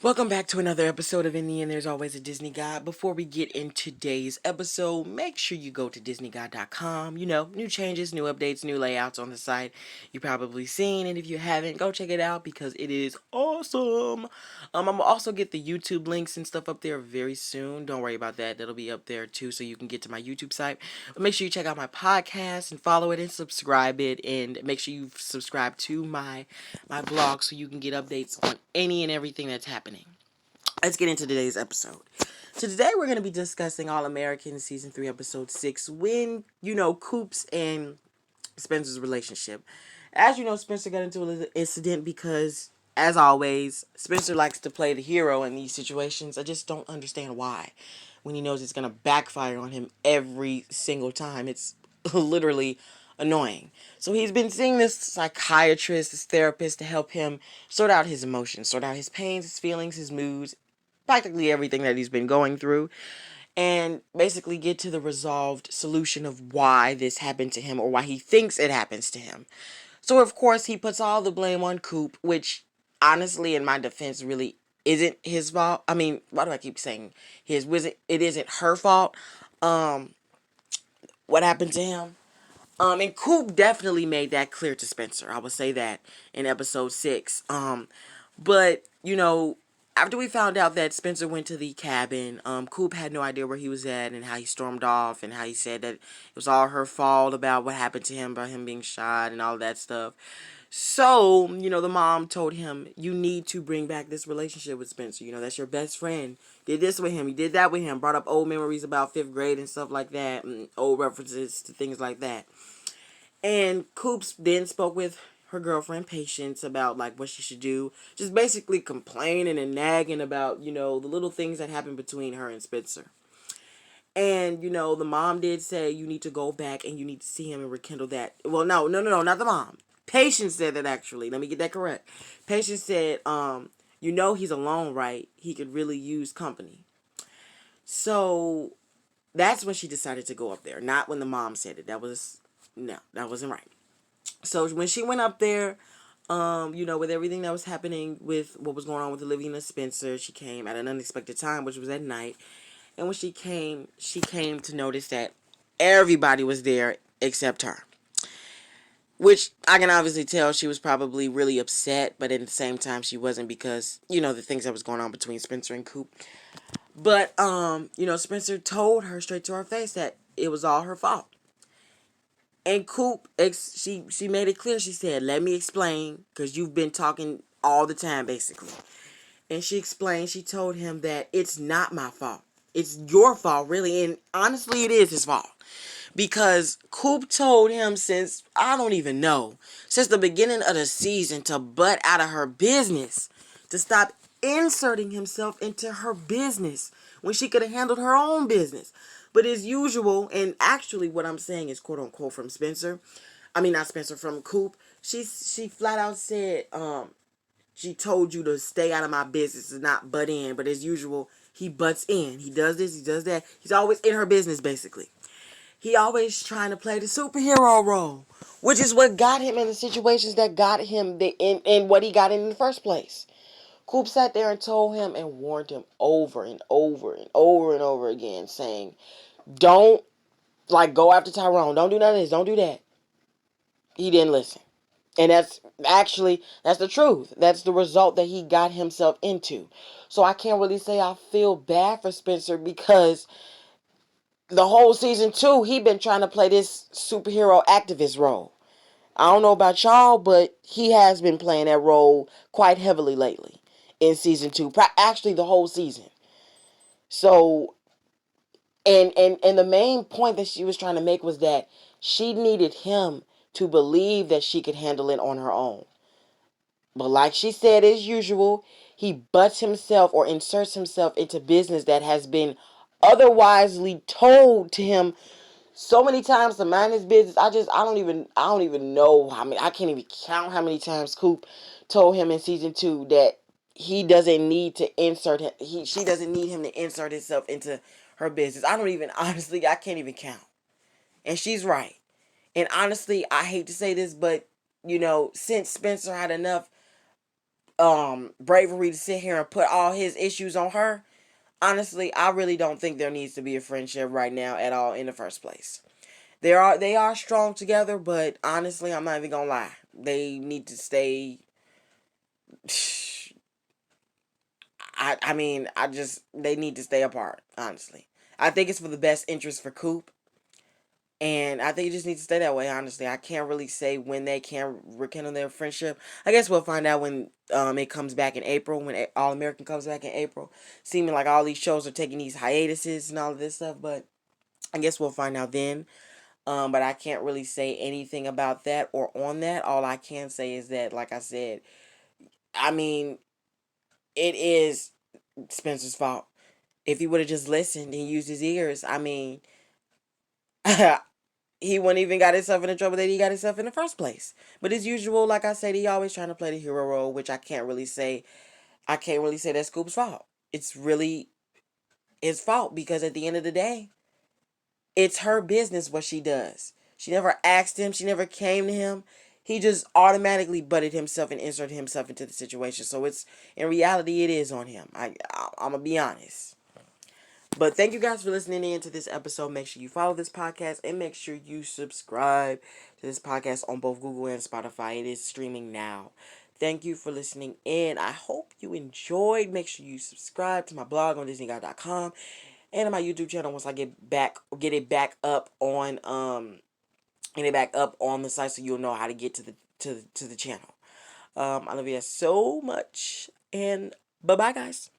Welcome back to another episode of In the End There's Always a Disney Guide. Before we get in today's episode, make sure you go to DisneyGuide.com. You know, new changes, new updates, new layouts on the site you've probably seen. And if you haven't, go check it out because it is awesome. I'm going to also get the YouTube links and stuff up there very soon. Don't worry about that. That'll be up there too so you can get to my YouTube site. But make sure you check out my podcast and follow it and subscribe it. And make sure you subscribe to my blog so you can get updates on any and everything that's happening. Let's get into today's episode. So today we're going to be discussing All American Season 3, Episode 6, when, Coops and Spencer's relationship. As you know, Spencer got into an incident because, as always, Spencer likes to play the hero in these situations. I just don't understand why. When he knows it's going to backfire on him every single time. It's literally annoying. So he's been seeing this psychiatrist, this therapist, to help him sort out his emotions, sort out his pains, his feelings, his moods, practically everything that he's been going through, and basically get to the resolved solution of why this happened to him or why he thinks it happens to him. So of course he puts all the blame on Coop, which honestly in my defense really isn't his fault. I mean, why do I keep saying his? It isn't her fault. What happened to him? And Coop definitely made that clear to Spencer. I would say that in episode 6. But, after we found out that Spencer went to the cabin, Coop had no idea where he was at and how he stormed off and how he said that it was all her fault about what happened to him, about him being shot and all that stuff. So, the mom told him, you need to bring back this relationship with Spencer. That's your best friend. Did this with him. You did that with him. Brought up old memories about 5th grade and stuff like that. And old references to things like that. And Coops then spoke with her girlfriend Patience about like what she should do. Just basically complaining and nagging about, the little things that happened between her and Spencer. And, the mom did say you need to go back and you need to see him and rekindle that. Well, no, not the mom. Patience said that actually. Let me get that correct. Patience said, he's alone, right? He could really use company. So that's when she decided to go up there. Not when the mom said it. That wasn't right. So when she went up there, with everything that was happening with what was going on with Olivia and Spencer, she came at an unexpected time, which was at night. And when she came to notice that everybody was there except her. Which I can obviously tell she was probably really upset, but at the same time she wasn't because, the things that was going on between Spencer and Coop. But, Spencer told her straight to her face that it was all her fault. And Coop, she made it clear. She said, let me explain, because you've been talking all the time, basically. And she explained, she told him that it's not my fault. It's your fault, really. And honestly, it is his fault. Because Coop told him since the beginning of the season to butt out of her business. To stop inserting himself into her business when she could have handled her own business. But as usual, and actually what I'm saying is quote unquote from Spencer. I mean, not Spencer, from Coop. She flat out said, she told you to stay out of my business and not butt in. But as usual, he butts in. He does this, he does that. He's always in her business, basically. He always trying to play the superhero role, which is what got him in the situations that got him in what he got in the first place. Coop sat there and told him and warned him over and over and over and over again, saying, don't, go after Tyrone. Don't do none of this. Don't do that. He didn't listen. And that's the truth. That's the result that he got himself into. So I can't really say I feel bad for Spencer because the whole season 2, he been trying to play this superhero activist role. I don't know about y'all, but he has been playing that role quite heavily lately in season 2. Actually, the whole season. So, and the main point that she was trying to make was that she needed him to believe that she could handle it on her own. But like she said, as usual, he butts himself or inserts himself into business that has been otherwisely told to him so many times to mind his business. I don't even know how many. I can't even count how many times Coop told him in season 2 that he doesn't need to insert him. She doesn't need him to insert himself into her business. I can't even count. And she's right. And honestly, I hate to say this, but since Spencer had enough bravery to sit here and put all his issues on her, honestly, I really don't think there needs to be a friendship right now at all in the first place. They are strong together, but honestly, I'm not even gonna lie. They need to stay. They need to stay apart. Honestly, I think it's for the best interest for Coop, and I think it just needs to stay that way. Honestly, I can't really say when they can rekindle their friendship. I guess we'll find out when it comes back in April, when All American comes back in April. Seeming like all these shows are taking these hiatuses and all of this stuff, but I guess we'll find out then. But I can't really say anything about that or on that. All I can say is that, like I said, I mean, it is Spencer's fault. If he would have just listened and used his ears, I mean, he wouldn't even got himself in the trouble that he got himself in the first place. But as usual, like I said, he always trying to play the hero role, which I can't really say. I can't really say that's Scoop's fault. It's really his fault because at the end of the day, it's her business what she does. She never asked him. She never came to him. He just automatically butted himself and inserted himself into the situation. So it's in reality, it is on him. I'm gonna be honest. But thank you guys for listening in to this episode. Make sure you follow this podcast and make sure you subscribe to this podcast on both Google and Spotify. It is streaming now. Thank you for listening in. I hope you enjoyed. Make sure you subscribe to my blog on DisneyGuy.com and on my YouTube channel once I get it back up on the site so you'll know how to get to the channel. I love you guys so much and bye bye guys.